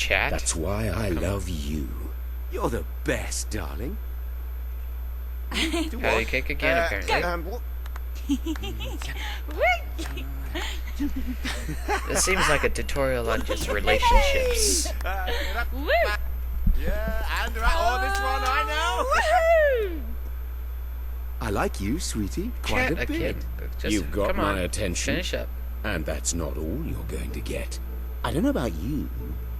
chat. That's why I love you. You're the best, darling. Patty cake again, apparently. This seems like a tutorial on just relationships. Yeah, and oh, this one I know. I like you, sweetie, quite Chat a bit. again. Just, You've got come my on, attention. Finish up. And that's not all you're going to get. I don't know about you,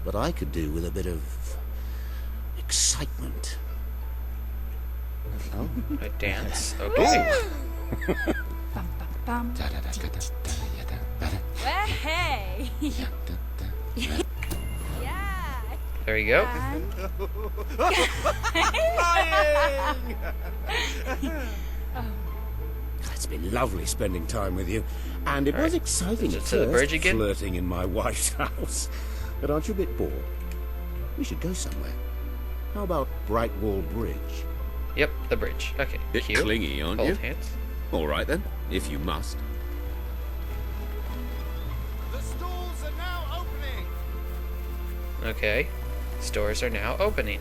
but I could do with a bit of excitement. Oh. A dance. Okay. Hey! Yeah! There you go. It's been lovely spending time with you. And it was exciting at To the bridge first, again? flirting in my wife's house. But aren't you a bit bored? We should go somewhere. How about Brightwall Bridge? Yep, the bridge. Okay. Bit Cute. clingy, aren't Hold you? hands. All right then, if you must. The stalls are now opening. Okay. Stores are now opening.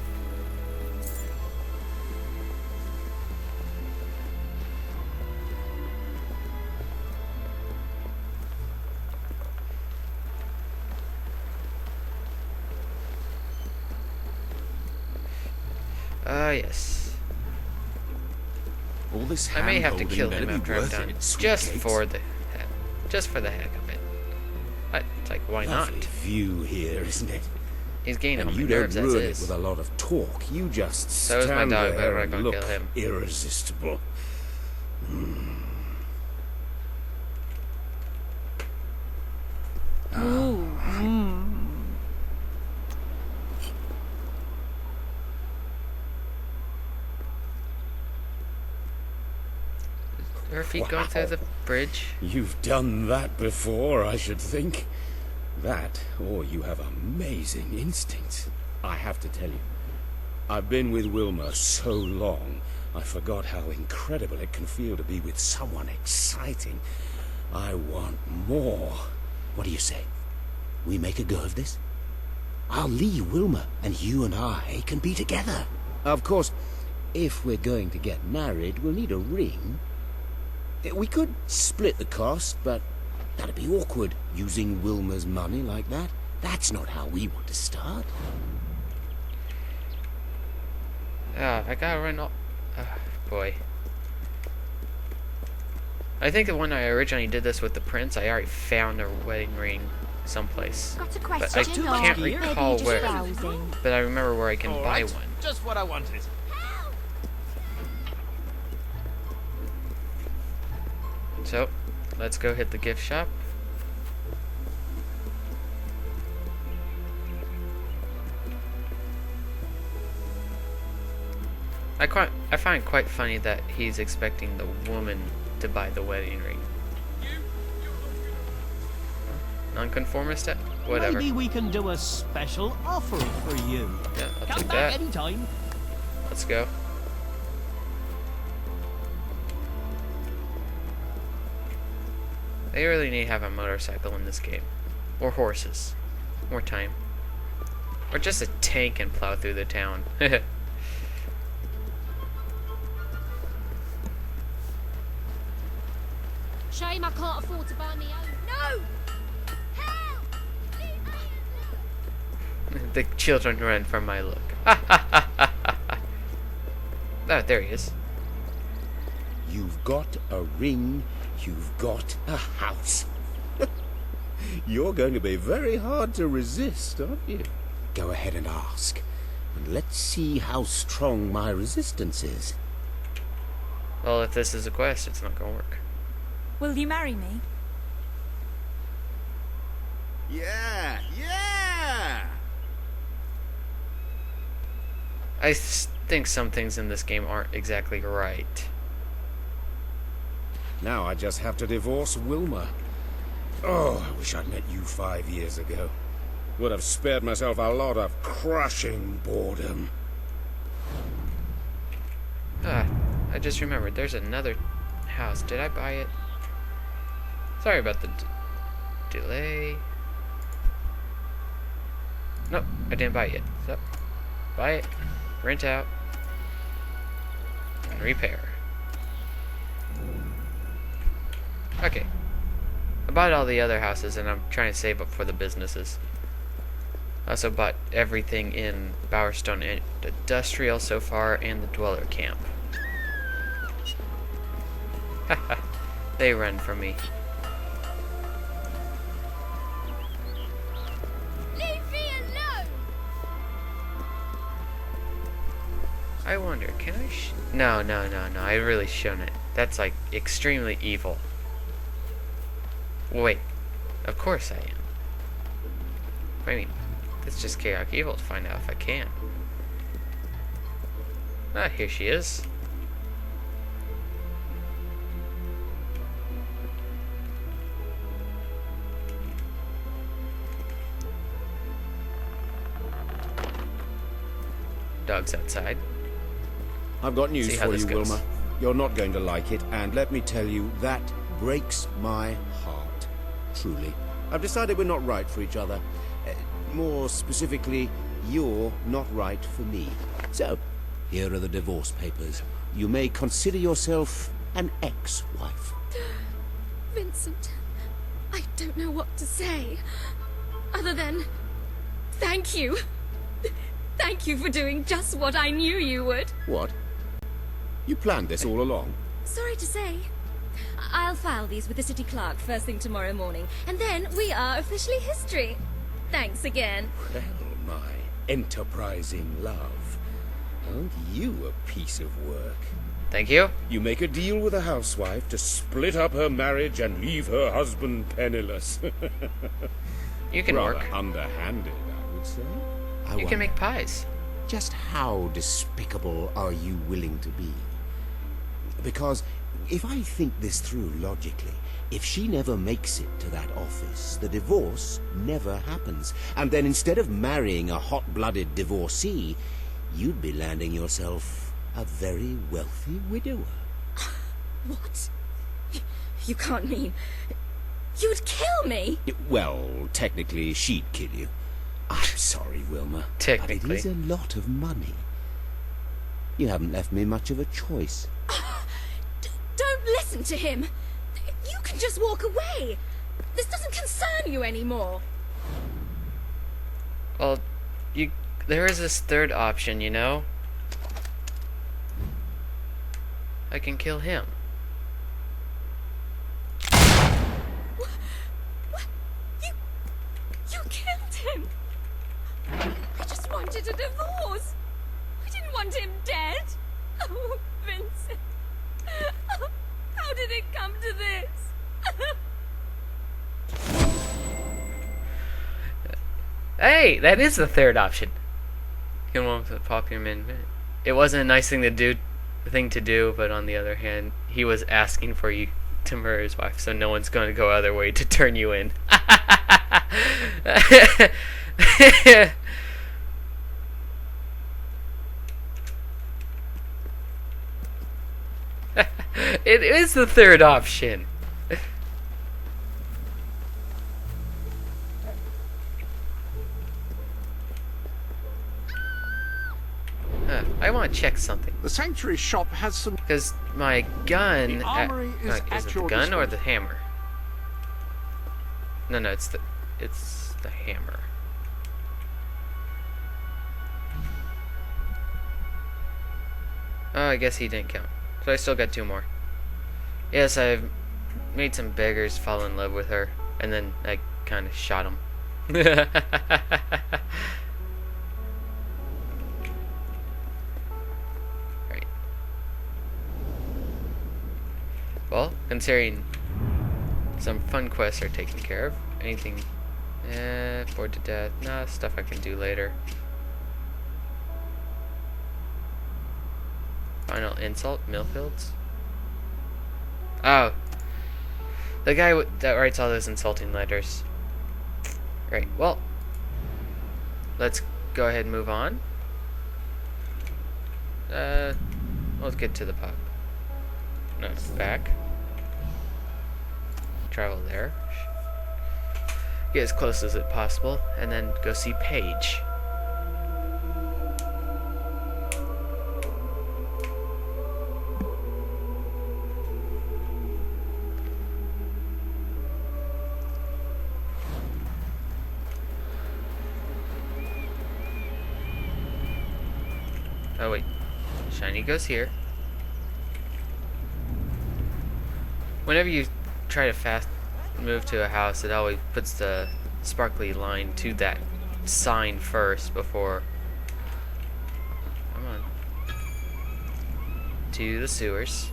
Ah, yes. All this I may have to hand-holding kill better him be after I'm worth done. it, sweet Just cakes. for the heck of it. It's like, why not? Lovely view here, isn't it? He's gaining And on my you don't nerves as ruin it is. with a lot of talk. You just So is my stand dog, but there we're and gonna look kill him. irresistible. Are her feet going through the bridge? You've done that before, I should think. That, or you have amazing instincts. I have to tell you, I've been with Wilma so long, I forgot how incredible it can feel to be with someone exciting. I want more. What do you say? We make a go of this? I'll leave Wilma, and you and I can be together. Of course, if we're going to get married, we'll need a ring. We could split the cost, but that'd be awkward, using Wilma's money like that. That's not how we want to start. I gotta run off. Boy. I think that when I originally did this with the prince, I already found a wedding ring someplace. Got a But I question, or can't maybe recall you're just where. browsing? But I remember where I can All buy right, one. just what I wanted. So, let's go hit the gift shop. I find it quite funny that he's expecting the woman to buy the wedding ring. Nonconformist? Whatever. Maybe we can do a special offer for you. Yeah, I'll Come take back that. anytime. Let's go. They really need to have a motorcycle in this game. Or horses. More time. Or just a tank and plow through the town. Shame I can't afford to buy me own. No! Help! Leave me alone! The children run from my look. Oh, there he is. You've got a ring, you've got a house. You're going to be very hard to resist, aren't you? Go ahead and ask, and let's see how strong my resistance is. Well, if this is a quest, it's not gonna work. Will you marry me? Yeah, yeah! I think some things in this game aren't exactly right. Now I just have to divorce Wilma. Oh, I wish I'd met you 5 years ago. Would have spared myself a lot of crushing boredom. Ah, I just remembered. There's another house. Did I buy it? Sorry about the delay. Nope, I didn't buy it yet. So, buy it, rent out, and repair. Okay. I bought all the other houses, and I'm trying to save up for the businesses. I also bought everything in Bowerstone Industrial so far, and the Dweller Camp. Haha, they run from me. Leave me alone! I wonder, can I No, I really shouldn't it. That's like extremely evil. Wait, of course I am. I mean, it's just chaotic evil to find out if I can. Ah, here she is. Dog's outside. I've got news See how for this you, goes. Wilma. You're not going to like it, and let me tell you, that breaks my heart. Truly. I've decided we're not right for each other. More specifically, you're not right for me. So, here are the divorce papers. You may consider yourself an ex-wife. Vincent, I don't know what to say. Other than, thank you. Thank you for doing just what I knew you would. What? You planned this all along? Sorry to say. I'll file these with the city clerk first thing tomorrow morning, and then we are officially history. Thanks again. Well, my enterprising love. Aren't you a piece of work? Thank you. You make a deal with a housewife to split up her marriage and leave her husband penniless. You can Rather work. underhanded, I would say. You can make pies. Just how despicable are you willing to be? Because if I think this through logically, if she never makes it to that office, the divorce never happens. And then instead of marrying a hot-blooded divorcee, you'd be landing yourself a very wealthy widower. What? You can't mean... You'd kill me? Well, technically, she'd kill you. I'm sorry, Wilma. Technically. But it is a lot of money. You haven't left me much of a choice. Don't listen to him. You can just walk away. This doesn't concern you anymore. Well, there is this third option, you know? I can kill him. What? You killed him. I just wanted a divorce. I didn't want him dead. Oh, Vincent. How did it come to this? Hey, that is the third option. You know, the popular man. It wasn't a nice thing to do, but on the other hand, he was asking for you to murder his wife, so no one's going to go other way to turn you in. It is the third option. I want to check something. The sanctuary shop has some... Because my gun... The armory is it at the your gun or disposal. the hammer? No, it's the hammer. Oh, I guess he didn't count. So I still got 2 more. Yes, I've made some beggars fall in love with her, and then I kind of shot them. Right. Well, considering some fun quests are taken care of, anything, bored to death, nah, stuff I can do later. Final insult, Millfields. Oh, the guy that writes all those insulting letters. Right. Well, let's go ahead and move on. Let's get to the pub. No, it's back. Travel there. get as close as it possible, and then go see Paige. Oh wait, shiny goes here. Whenever you try to fast move to a house, it always puts the sparkly line to that sign first before. Come on. To the sewers.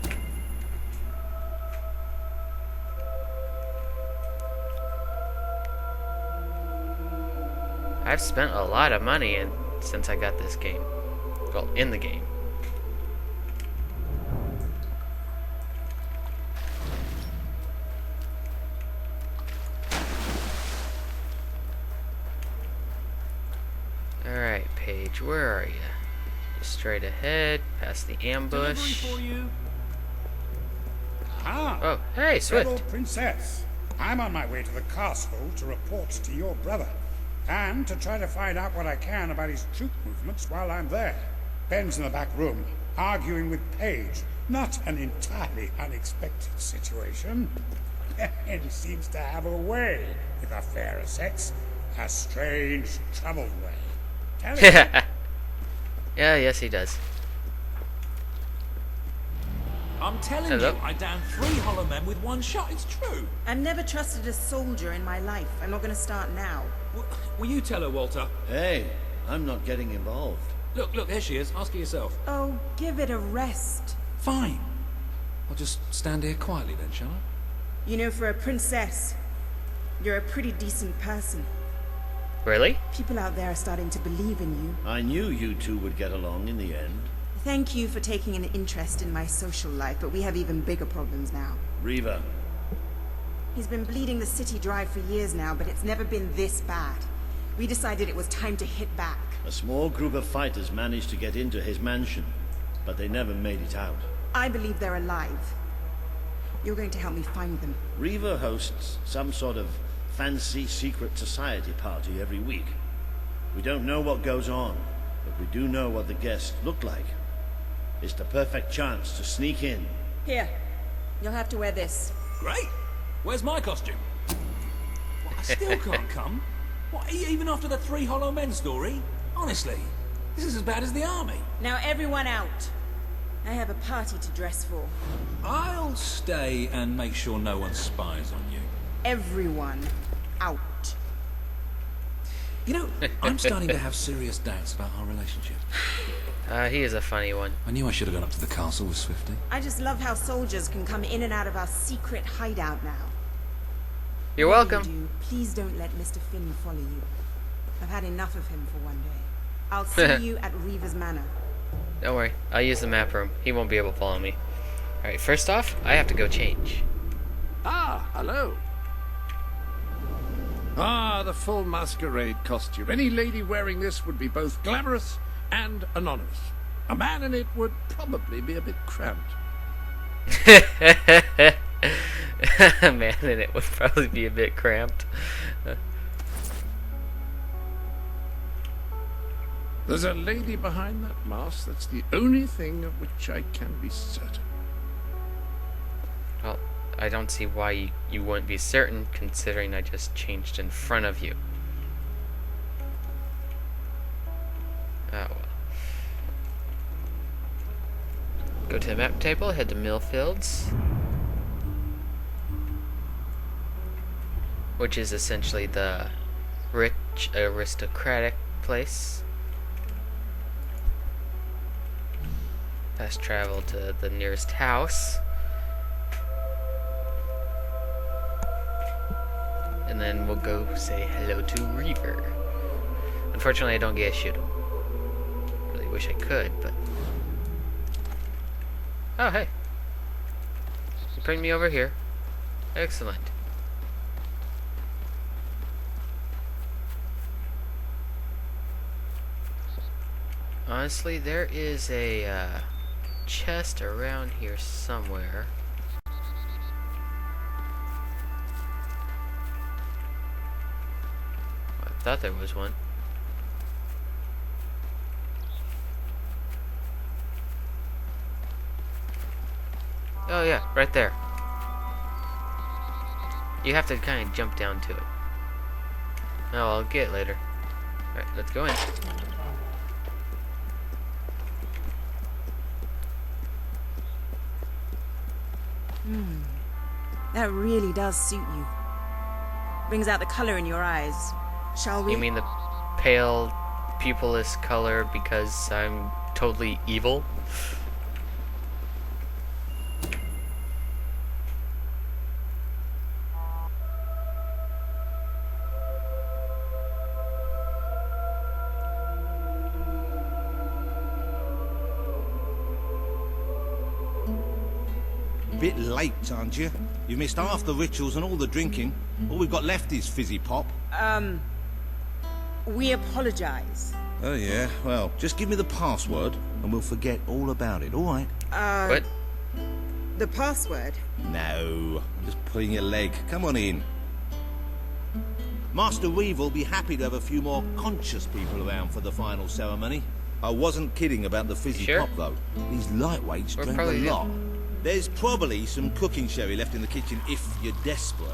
I've spent a lot of money since I got this game. Well, in the game. Alright, Paige, where are you? Just straight ahead, past the ambush. Delivery for you. Ah, Oh, hey, Rebel Swift. Princess. I'm on my way to the castle to report to your brother, and to try to find out what I can about his troop movements while I'm there. Ben's in the back room, arguing with Paige. Not an entirely unexpected situation. Ben seems to have a way with the fairer sex. A strange, troubled way. Tell him. Yeah, yes he does. I'm telling Hello? you, I downed 3 hollow men with 1 shot. It's true. I've never trusted a soldier in my life. I'm not going to start now. Will you tell her, Walter? Hey, I'm not getting involved. Look, there she is. Ask her yourself. Oh, give it a rest. Fine. I'll just stand here quietly then, shall I? You know, for a princess, you're a pretty decent person. Really? People out there are starting to believe in you. I knew you two would get along in the end. Thank you for taking an interest in my social life, but we have even bigger problems now. Reaver. He's been bleeding the city dry for years now, but it's never been this bad. We decided it was time to hit back. A small group of fighters managed to get into his mansion, but they never made it out. I believe they're alive. You're going to help me find them. Reaver hosts some sort of fancy secret society party every week. We don't know what goes on, but we do know what the guests look like. It's the perfect chance to sneak in. Here, you'll have to wear this. Great. Where's my costume? What, I still can't come? What, even after the 3 hollow men story? Honestly, this is as bad as the army. Now everyone out. I have a party to dress for. I'll stay and make sure no one spies on you. Everyone out. You know, I'm starting to have serious doubts about our relationship. He is a funny one. I knew I should have gone up to the castle with Swifty. I just love how soldiers can come in and out of our secret hideout now. You're Whatever welcome. you do, please don't let Mr. Finn follow you. I've had enough of him for one day. I'll see you at Reaver's Manor. Don't worry, I'll use the map room. He won't be able to follow me. Alright, first off, I have to go change. Ah, hello. Ah, the full masquerade costume. Any lady wearing this would be both glamorous and anonymous. A man in it would probably be a bit cramped. A man in it would probably be a bit cramped. There's a lady behind that mask. That's the only thing of which I can be certain. Well, I don't see why you wouldn't be certain, considering I just changed in front of you. Oh well. Go to the map table, head to Millfields. Which is essentially the rich, aristocratic place. Fast travel to the nearest house. And then we'll go say hello to Reaver. Unfortunately, I don't get to shoot him. Really wish I could, but... Oh, hey. You bring me over here. Excellent. Honestly, there is a chest around here somewhere. Thought there was one. Oh yeah, right there. You have to kind of jump down to it. Oh, I'll get it later. Alright, let's go in. That really does suit you. Brings out the color in your eyes. Shall we? You mean the pale, pupilless color because I'm totally evil? Bit late, aren't you? You missed half the rituals and all the drinking. All we've got left is fizzy pop. We apologize. Oh yeah, well, just give me the password and we'll forget all about it, alright? What? The password? No, I'm just pulling your leg. Come on in. Master Reaver will be happy to have a few more conscious people around for the final ceremony. I wasn't kidding about the fizzy pop, though. These lightweights drink a lot. There's probably some cooking sherry left in the kitchen if you're desperate.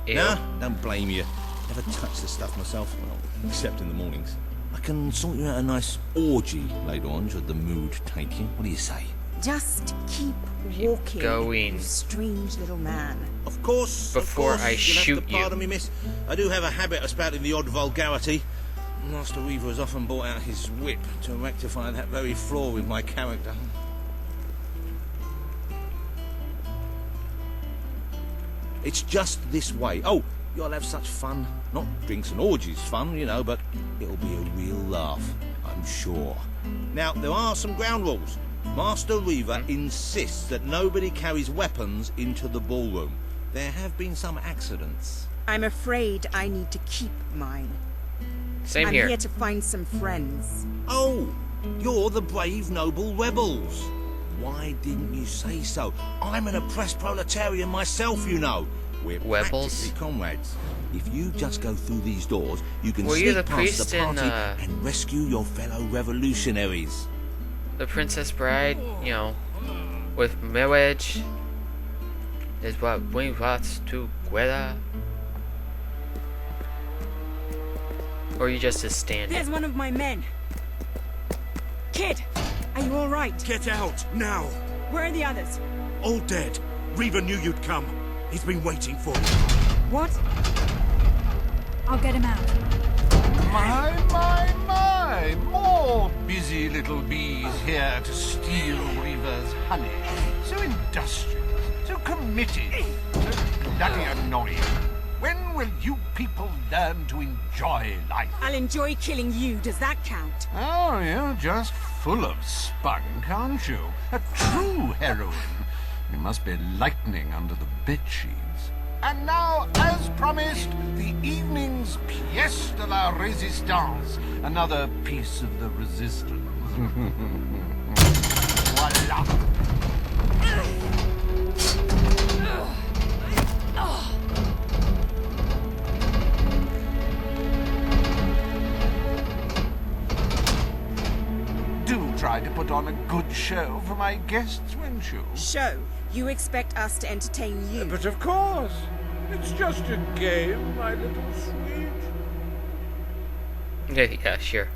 Nah, don't blame you. Never touch the stuff myself, well, except in the mornings. I can sort you out a nice orgy later on, should the mood take you. What do you say? Just keep walking, going. you strange little man. Of course. Before of course, I you'll shoot have to pardon me, miss. I do have a habit of spouting the odd vulgarity. Master Reaver has often brought out his whip to rectify that very flaw with my character. It's just this way. Oh, you'll have such fun. Not drinks and orgies fun, you know, but it'll be a real laugh, I'm sure. Now, there are some ground rules. Master Reaver insists that nobody carries weapons into the ballroom. There have been some accidents. I'm afraid I need to keep mine. Same I'm here. here to find some friends. Oh, you're the brave noble rebels. Why didn't you say so? I'm an oppressed proletarian myself, you know. We're practically comrades. If you just go through these doors, you can sneak past the party and rescue your fellow revolutionaries. The Princess Bride, you know, with marriage is what brings us together. Or you just a stand-in? There's one of my men. Kid, are you all right? Get out, now! Where are the others? All dead. Reaver knew you'd come. He's been waiting for you. What? I'll get him out. My! More busy little bees here to steal Reaver's honey. So industrious, so committed, so bloody annoying. When will you people learn to enjoy life? I'll enjoy killing you. Does that count? Oh, you're just full of spunk, aren't you? A true heroine. You must be lightning under the bedsheets. And now, as promised, the evening's pièce de la résistance. Another piece of the resistance. Voila! Do try to put on a good show for my guests, won't you? Show? You expect us to entertain you? But of course. It's just a game, my little sweet. Yeah, sure.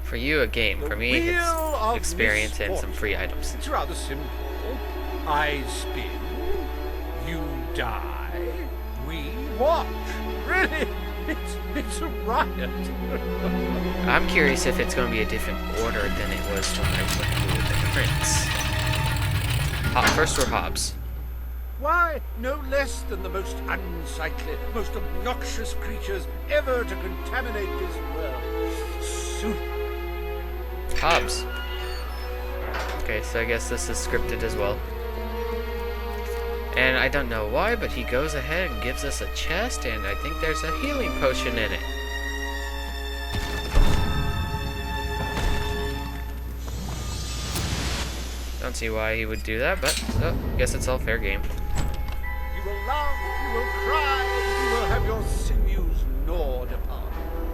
For you, a game. For me, it's experience and some free items. It's rather simple. I spin, you die, we watch. Really, it's a riot. I'm curious if it's going to be a different order than it was when I went with the Prince. First were Hobbs. Why, no less than the most unsightly, most obnoxious creatures ever to contaminate this world. Soon. Hobbs. Okay, so I guess this is scripted as well. And I don't know why, but he goes ahead and gives us a chest, and I think there's a healing potion in it. Don't see why he would do that, but guess it's all fair game. You will laugh, you will cry, you will have your sinews gnawed upon.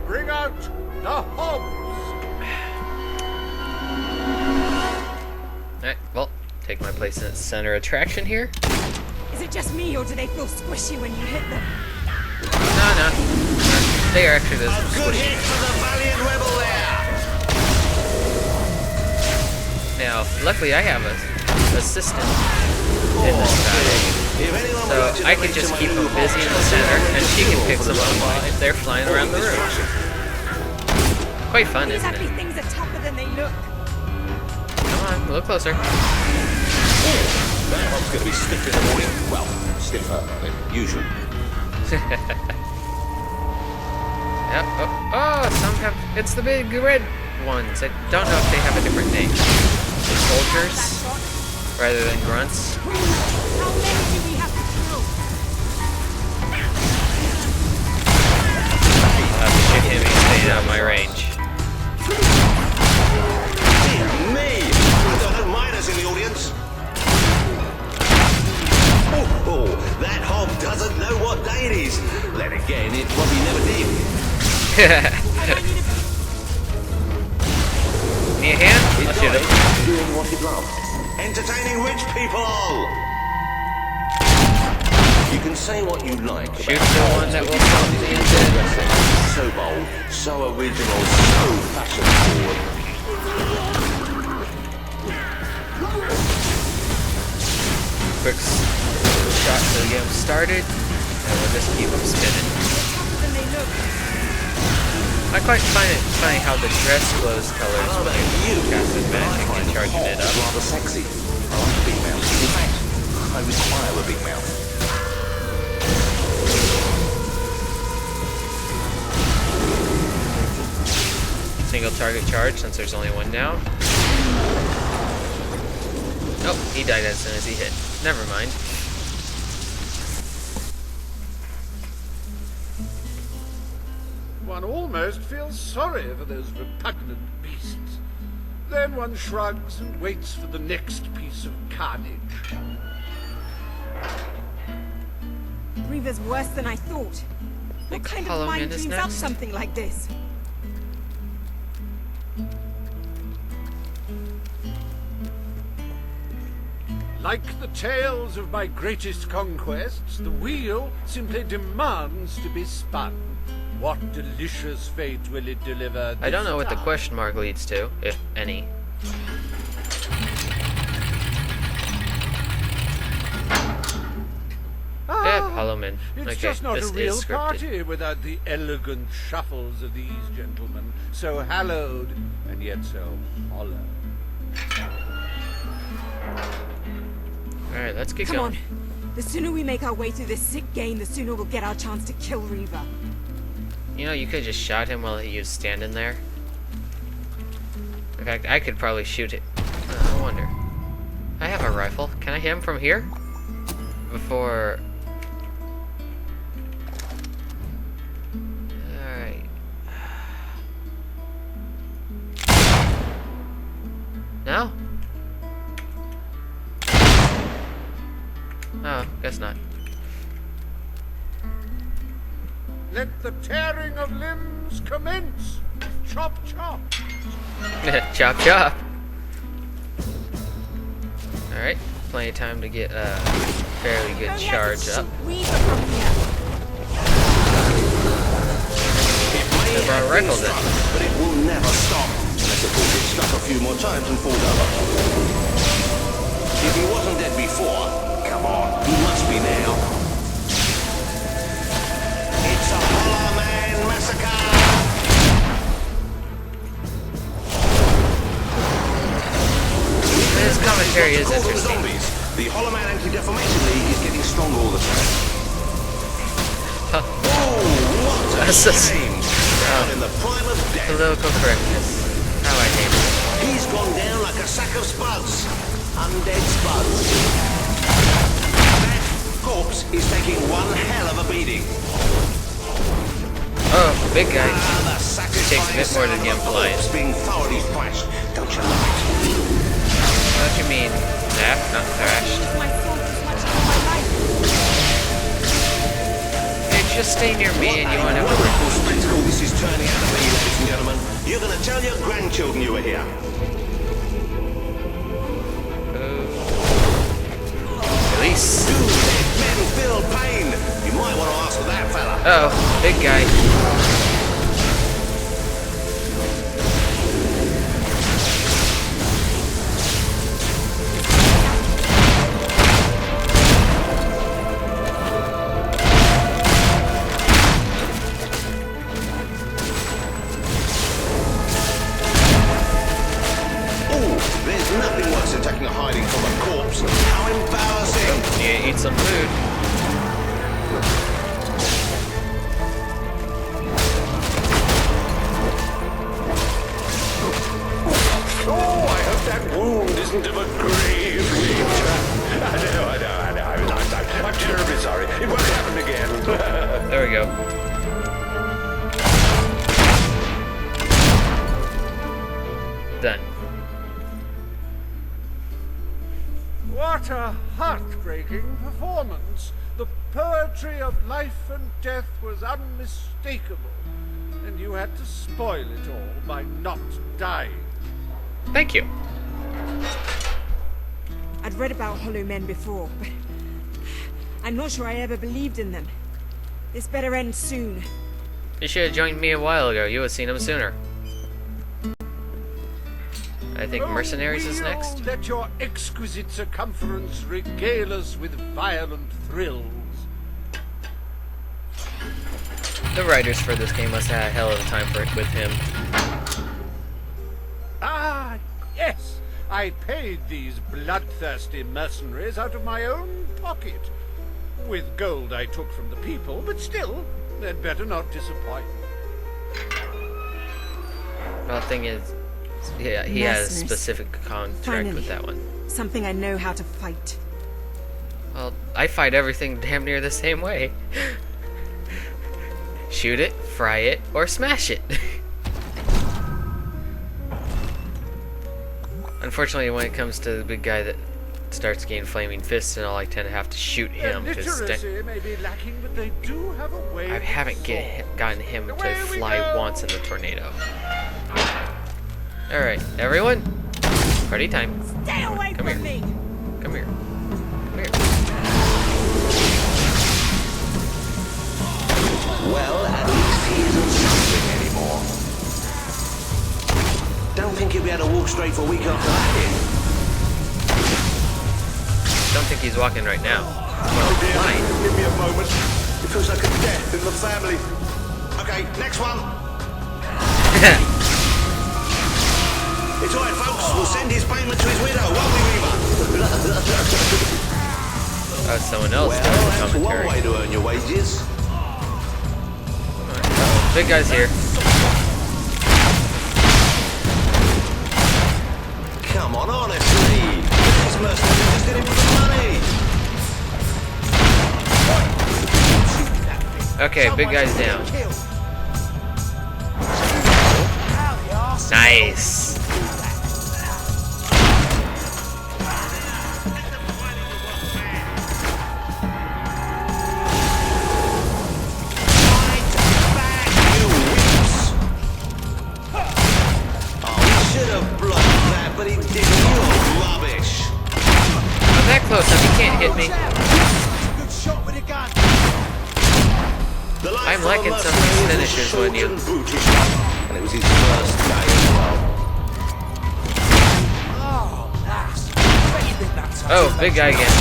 Bring out the hobs. Alright, well, take my place in the center attraction here. Is it just me, or do they feel squishy when you hit them? No. They are actually this Good hit for the valiant rebel there. Now, luckily I have an assistant in this battle, so I can just keep them busy in the center, and she can pick them up while they're flying around the room. Quite fun, These isn't ugly it? things are tougher than they look. Come on, a little closer. That hob's gonna be stiff in the morning. Well, stiffer than usual. Yep. Oh, some have. It's the big red ones. I don't know if they have a different name. The soldiers, rather than grunts. How many do we have to kill? I'll have to shoot him and stay out of my range. Me! I don't mind us in the audience. Oh, that hob doesn't know what day it is. Then again, it probably never did. Need a hand? I'll shoot him. Doing what it loves. Entertaining rich people! You can say what you like. Shoot the one that will come to the end. So bold, so original, so fashion forward. Quick shot to get him started, and we'll just keep him spinning. I quite find it funny how the dress glows colors when you cast it magic and charging it up. Rather sexy. I like a big mouth. In fact, I require a big mouth. Single target charge since there's only one down. Oh, he died as soon as he hit. Never mind. One almost feels sorry for those repugnant beasts. Then one shrugs and waits for the next piece of carnage. Reaver's worse than I thought. What kind of mind dreams up something like this? Like the tales of my greatest conquests, the wheel simply demands to be spun. What delicious fate will it deliver? I don't know what the question mark leads to, if any. Yeah, Hollow Men. It's Okay, just not this a real is scripted. party without the elegant shuffles of these gentlemen, so hallowed and yet so hollow. Alright, let's get Come going. on. The sooner we make our way through this sick game, the sooner we'll get our chance to kill Reaver. You know, you could just shot him while he was standing there. In fact, I could probably shoot it. I wonder. I have a rifle. Can I hit him from here? Before... Alright. No? Oh, guess not. Let the tearing of limbs commence. Chop, chop. Chop, chop. Alright, plenty of time to get a fairly good charge up. I brought a rifle then. But it will never stop. Unless, of course, it's struck a few more times and falls over. If he wasn't dead before, come on, he must be now. It's a Hollow Man massacre! This commentary is interesting. The Hollow Man Anti-Defamation League is getting stronger all the time. Huh. Oh, what a shame! Oh. In the prime of death. Political correctness. How I hate it. He's gone down like a sack of spuds. Undead spuds. That corpse is taking one hell of a beating. Oh, big guy. It takes a bit more than him flying. Being thoroughly thrashed. Don't you love it? What do you mean? Zapped, not thrashed. Hey, just stay near me and you won't have to worry. Spectacle this is turning out do it here? Release. Men feel pain. You might want to ask for that fella. Uh-oh, big guy. There's nothing worse than taking a hiding from a corpse. How embarrassing! Need to eat some food. Oh, I hope that wound isn't of a grave nature. I know. I'm terribly sorry. It won't happen again. There we go. Done. What a heartbreaking performance. The poetry of life and death was unmistakable, and you had to spoil it all by not dying. Thank you. I'd read about hollow men before, but I'm not sure I ever believed in them. This better end soon. You should have joined me a while ago. You would have seen him sooner. I think Mercenaries is next. Let your exquisite circumference regale us with violent thrills. The writers for this game must have had a hell of a time for it with him. Ah, yes. I paid these bloodthirsty mercenaries out of my own pocket. With gold I took from the people, but still, they'd better not disappoint. Well, the thing is, yeah, he has a specific contract Finally, with that one. Something I know how to fight. Well, I fight everything damn near the same way. Shoot it, fry it, or smash it. Unfortunately, when it comes to the big guy that starts getting flaming fists and all, I tend to have to shoot him. Literacy may be lacking, but they do have a way. I haven't gotten him to fly once in the tornado. Alright, everyone. Party time. Stay away Come from here. me! Come here. Come here. Well, at least he isn't suffering anymore. Don't think he'll be able to walk straight for a week after that. Don't think he's walking right now. Oh dear, give me a moment. It feels like a death in the family. Okay, next one. It's alright, folks. We'll send his payment to his widow, won't we, Reaver? Someone else. Well, that's one way to earn your wages. Big guy's here. Come on, honestly. These mercenaries just did it for the money. Okay, big guy's down. Nice. But he did you rubbish. I'm that close, he can't hit me. I'm liking some of these finishers when you. And it was his first day as well. Oh, big guy again.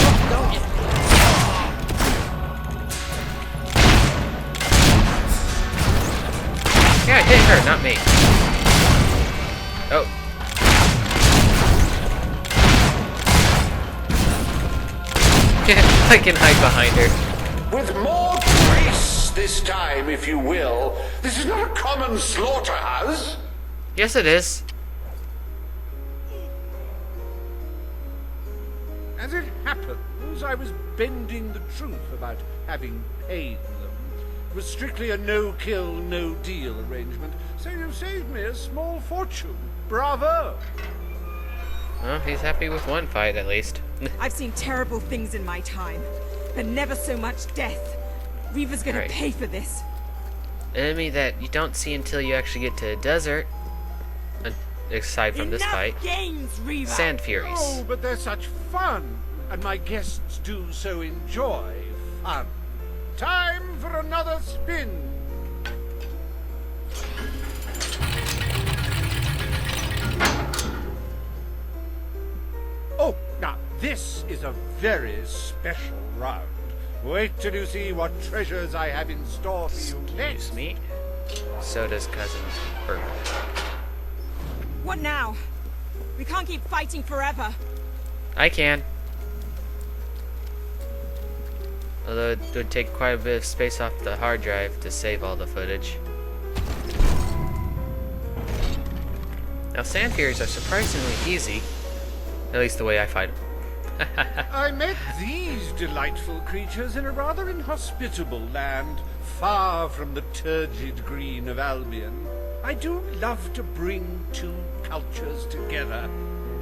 Yeah, hit her, not me. Oh. I can hide behind her. With more grace this time, if you will. This is not a common slaughterhouse. Yes, it is. As it happens, I was bending the truth about having paid them. It was strictly a no-kill, no-deal arrangement, so you saved me a small fortune. Bravo! Well, he's happy with one fight, at least. I've seen terrible things in my time, but never so much death. Reaver's gonna pay for this. Enemy that you don't see until you actually get to a desert. aside from this fight. Games, Reaver. Sand Furies. Oh, but they're such fun, and my guests do so enjoy fun. Time for another spin. Oh, now this is a very special round. Wait till you see what treasures I have in store for you next. Excuse me. So does Cousin Bert. What now? We can't keep fighting forever. I can. Although it would take quite a bit of space off the hard drive to save all the footage. Now Sand Furies are surprisingly easy. At least the way I fight them. I met these delightful creatures in a rather inhospitable land, far from the turgid green of Albion. I do love to bring two cultures together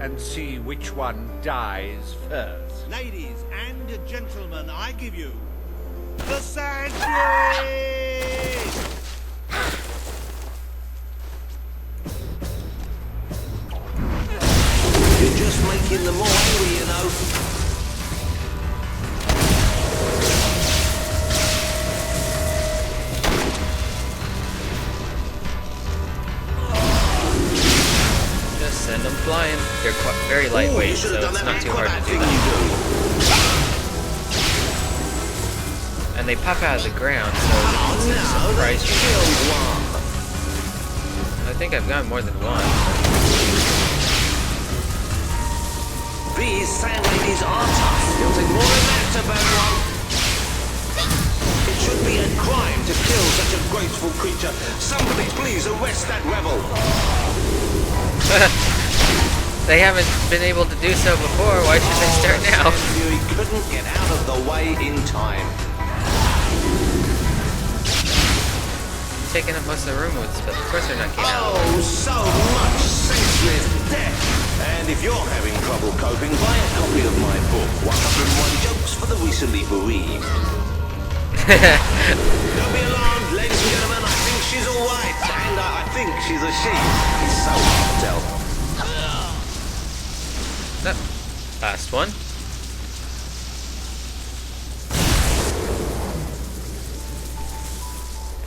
and see which one dies first. Ladies and gentlemen, I give you the Sand Furies! You're just making them more angry, you know. Just send them flying. They're very lightweight, so it's not too hard to do that. And they pop out of the ground, so it's surprise you. I think I've got more than one. These sand ladies are tough. It'll take more than that to burn one. It should be a crime to kill such a graceful creature. Somebody please arrest that rebel. They haven't been able to do so before. Why should they start now? Fury couldn't get out of the way in time. Taking up most of the room with stuff. Of course they're not getting out. Oh, so much senseless death. And if you're having trouble coping, buy a copy of my book, 101 Jokes for the Recently Bereaved. Don't be alarmed, ladies and gentlemen, I think she's alright. And I think she's a she. It's so hard to tell. Last one.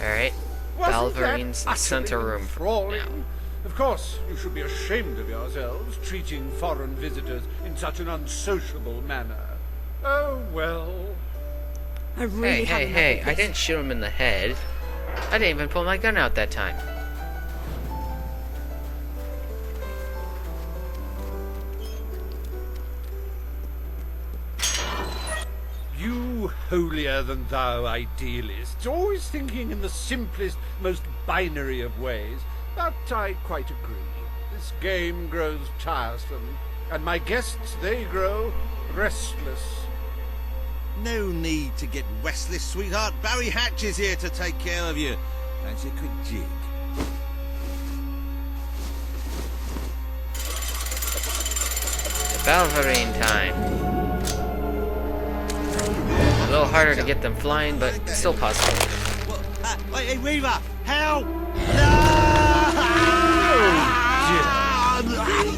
Alright. Valverine's center room for now. Of course, you should be ashamed of yourselves, treating foreign visitors in such an unsociable manner. Oh, well. I really Hey, I didn't shoot him in the head. I didn't even pull my gun out that time. You holier-than-thou idealists, always thinking in the simplest, most binary of ways. But I quite agree. This game grows tiresome, and my guests, they grow restless. No need to get restless, sweetheart. Barry Hatch is here to take care of you. Fancy a quick jig? Valverine time. A little harder to get them flying, but still possible. Hey, Reaver! Help!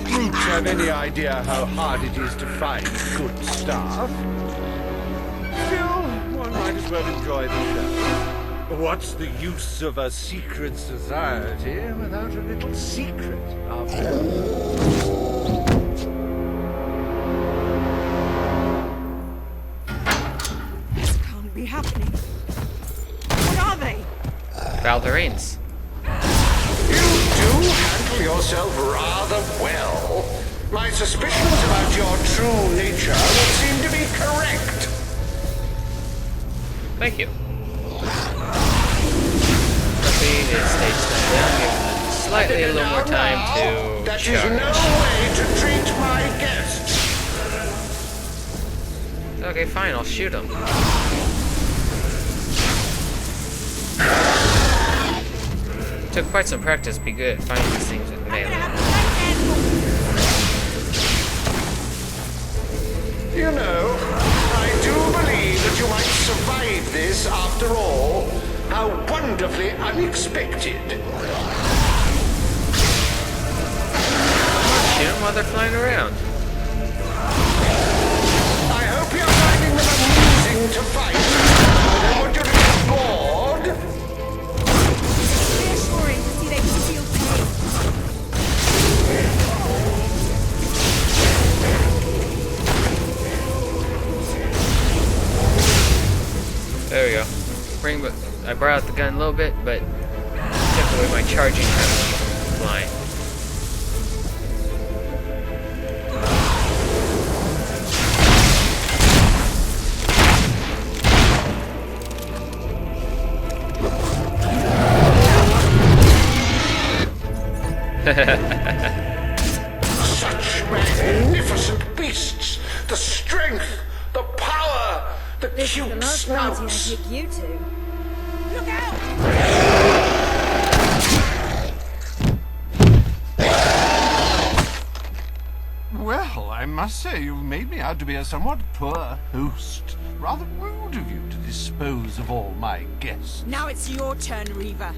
Brutes have any idea how hard it is to find good staff. Still, one might as well enjoy the show. What's the use of a secret society without a little secret, after all? This can't be happening. What are they? Valverines. You do handle yourself rather well. My suspicions about your true nature would seem to be correct. Thank you. Proceed is stage down, give them slightly a little more time to That charge. is no way to treat my guests. Okay, fine, I'll shoot him. Took quite some practice to be good at finding these things with melee. You know, I do believe that you might survive this after all. How wonderfully unexpected. they're flying around. I hope you're finding them amusing to fight. I don't want you to get bored. It's reassuring to see they can feel pain. There we go. I brought out the gun a little bit, but took away my charging line. Such magnificent beasts! The strength, the power, the cute snouts. I pick you two. Look out! Well, I must say you've made me out to be a somewhat poor host. Rather rude of you to dispose of all my guests. Now it's your turn, Reaver.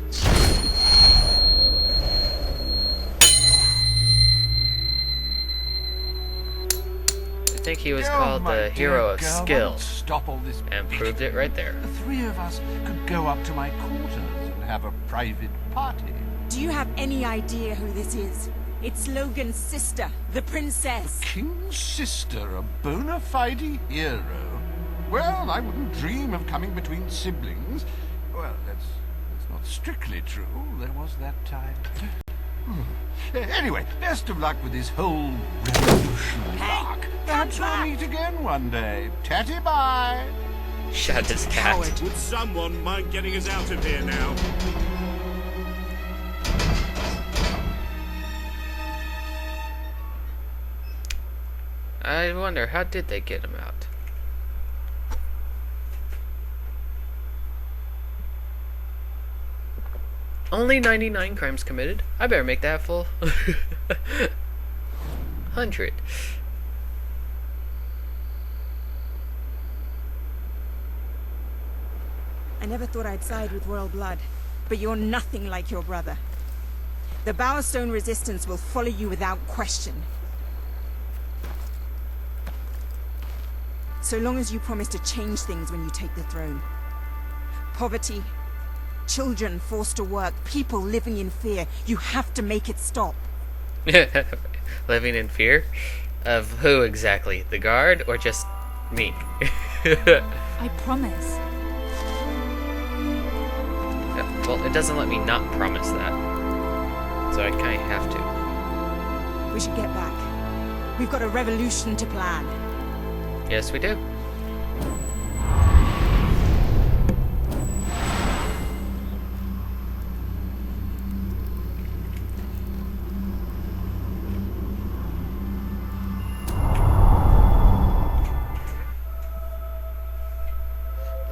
I think he was called the hero of skill, stop all this and proved it right there. The three of us could go up to my quarters and have a private party. Do you have any idea who this is? It's Logan's sister, the princess. King's sister, a bona fide hero. Well, I wouldn't dream of coming between siblings. Well, that's not strictly true. There was that time. Anyway, best of luck with this whole revolution lark. Perhaps we'll meet again one day. Tatty bye. Shut his cat. Would someone mind getting us out of here now? I wonder, how did they get him out? Only 99 crimes committed? I better make that full 100. I never thought I'd side with royal blood, but you're nothing like your brother. The Bowerstone resistance will follow you without question. So long as you promise to change things when you take the throne. Poverty, children forced to work, people living in fear. You have to make it stop. Living in fear? Of who exactly? The guard or just me? I promise. Yeah, well, it doesn't let me not promise that. So I kind of have to. We should get back. We've got a revolution to plan. Yes, we do.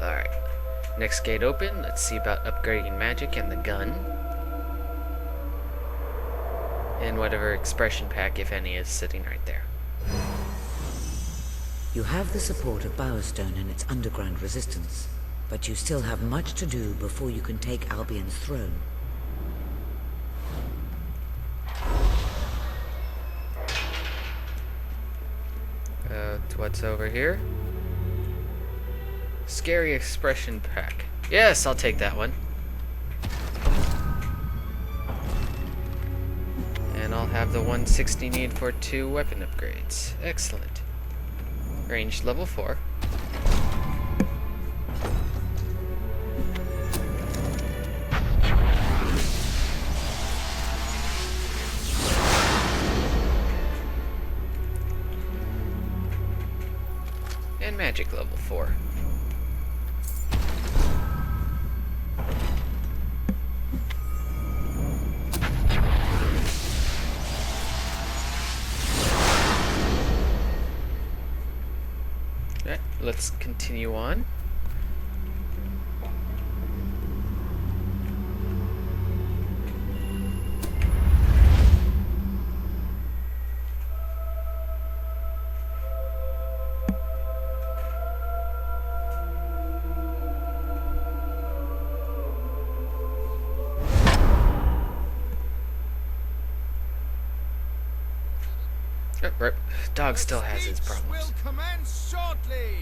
Alright. Next gate open. Let's see about upgrading magic and the gun. And whatever expression pack, if any, is sitting right there. You have the support of Bowerstone and its underground resistance, but you still have much to do before you can take Albion's throne. What's over here? Scary expression pack. Yes, I'll take that one. And I'll have the 160 need for 2 weapon upgrades. Excellent. Range level 4. And magic level 4. Alright, let's continue on. Dog still has his problems. Will commence shortly.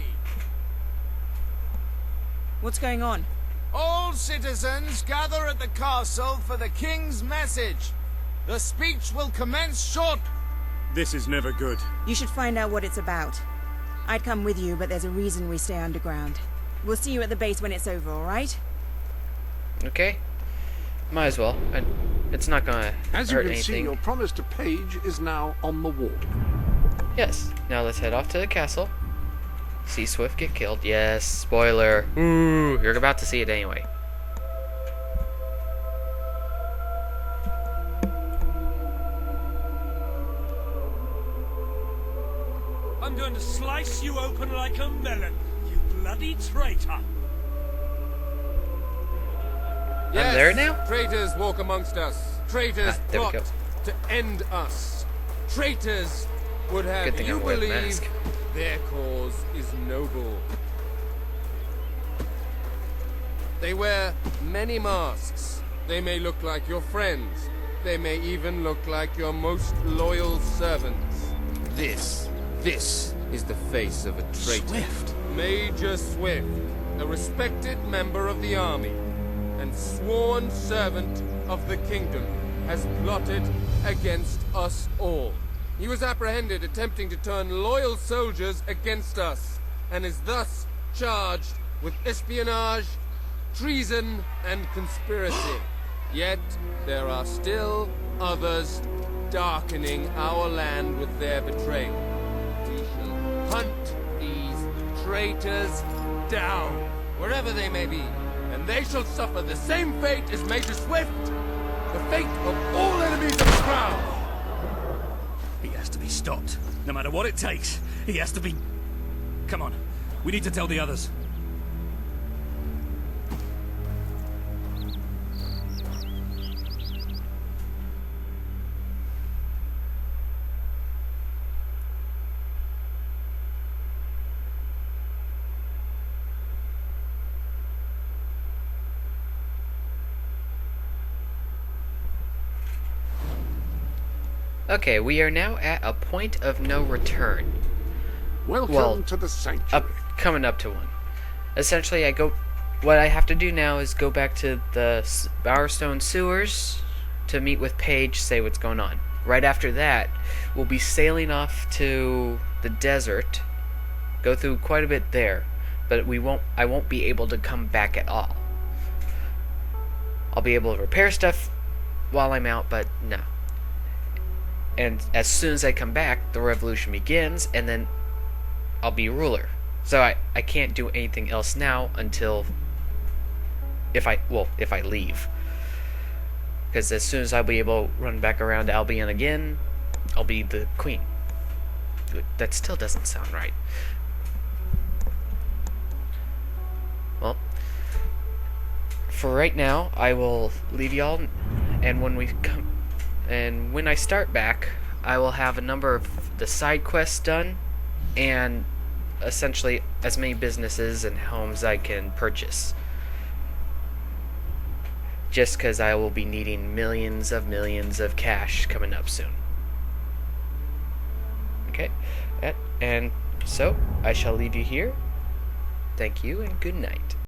What's going on? All citizens gather at the castle for the king's message. The speech will commence short. This is never good. You should find out what it's about. I'd come with you, but there's a reason we stay underground. We'll see you at the base when it's over, alright? Okay. Might as well. It's not gonna As you hurt can anything. see, your promise to Paige is now on the wall. Yes. Now let's head off to the castle. See Swift get killed. Yes. Spoiler. Ooh. You're about to see it anyway. I'm going to slice you open like a melon, you bloody traitor. Yes, I'm there now? Traitors walk amongst us. Traitors there we plot go. to end us. Traitors would have Good thing you I wear the believe mask. their cause is noble. They wear many masks. They may look like your friends. They may even look like your most loyal servants. This is the face of a traitor. Swift. Major Swift, a respected member of the army and sworn servant of the kingdom, has plotted against us all. He was apprehended attempting to turn loyal soldiers against us, and is thus charged with espionage, treason, and conspiracy. Yet there are still others darkening our land with their betrayal. We shall hunt these traitors down, wherever they may be, and they shall suffer the same fate as Major Swift, the fate of all enemies of the crown. He has to be stopped, no matter what it takes. He has to be... Come on, we need to tell the others. Okay, we are now at a point of no return. Welcome to the sanctuary. Coming up to one. Essentially, what I have to do now is go back to the Bowerstone sewers to meet with Paige, say what's going on. Right after that, we'll be sailing off to the desert, go through quite a bit there, but I won't be able to come back at all. I'll be able to repair stuff while I'm out, but no. And as soon as I come back, the revolution begins, and then I'll be ruler. So I can't do anything else now until if I leave. Because as soon as I'll be able to run back around Albion again, I'll be the queen. That still doesn't sound right. Well, for right now, I will leave y'all, and when I start back, I will have a number of the side quests done, and essentially as many businesses and homes I can purchase. Just because I will be needing millions of cash coming up soon. Okay, and so I shall leave you here. Thank you and good night.